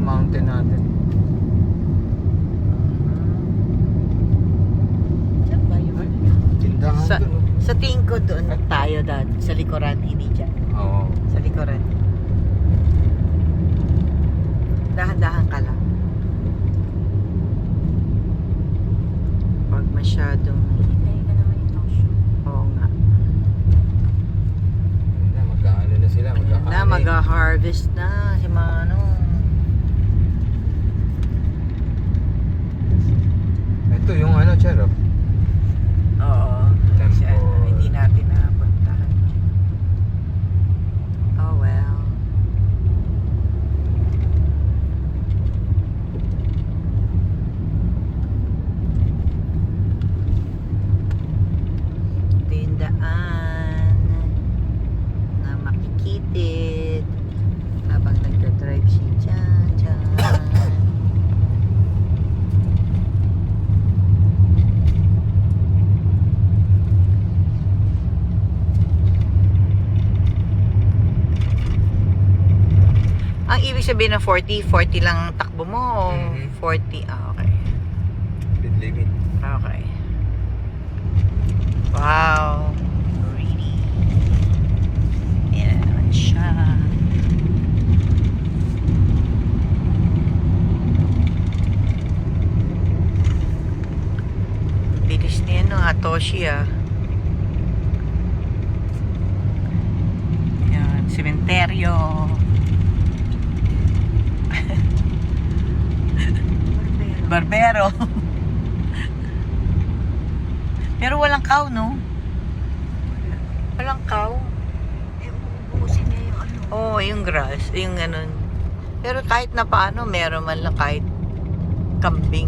mountain natin. Saan ba yun? Ay, tindahan Sa, doon. sa tingin ko doon tayo dad. Sa likuran, hindi dyan. Oo. Sa likuran. Dahan-dahan ka lang. Huwag masyadong... Hintay ka naman itong show. Oo nga. Na, mag-ano na sila, Ayan na, mag-harvest na si Manong. Ito yung ano, Chero. Oo. Kasi Temple. hindi natin napuntahan. Oh well. Ito yung daan na makikitid habang nagdadrive si Jan Jan. Ang ibig sabihin ng 40 lang takbo mo o Mhm. 40? Ah, okay. Speed limit. Okay. Wow. Pretty. Yan naman siya. Ang bilis niya no, Hatoshi ah. Yan, sementeryo. Barbero. Pero walang cow, no? Walang cow. Eh, uubusin niya yung ano. Oo, yung grass, yung ganun. Pero kahit na paano, meron man lang kahit kambing.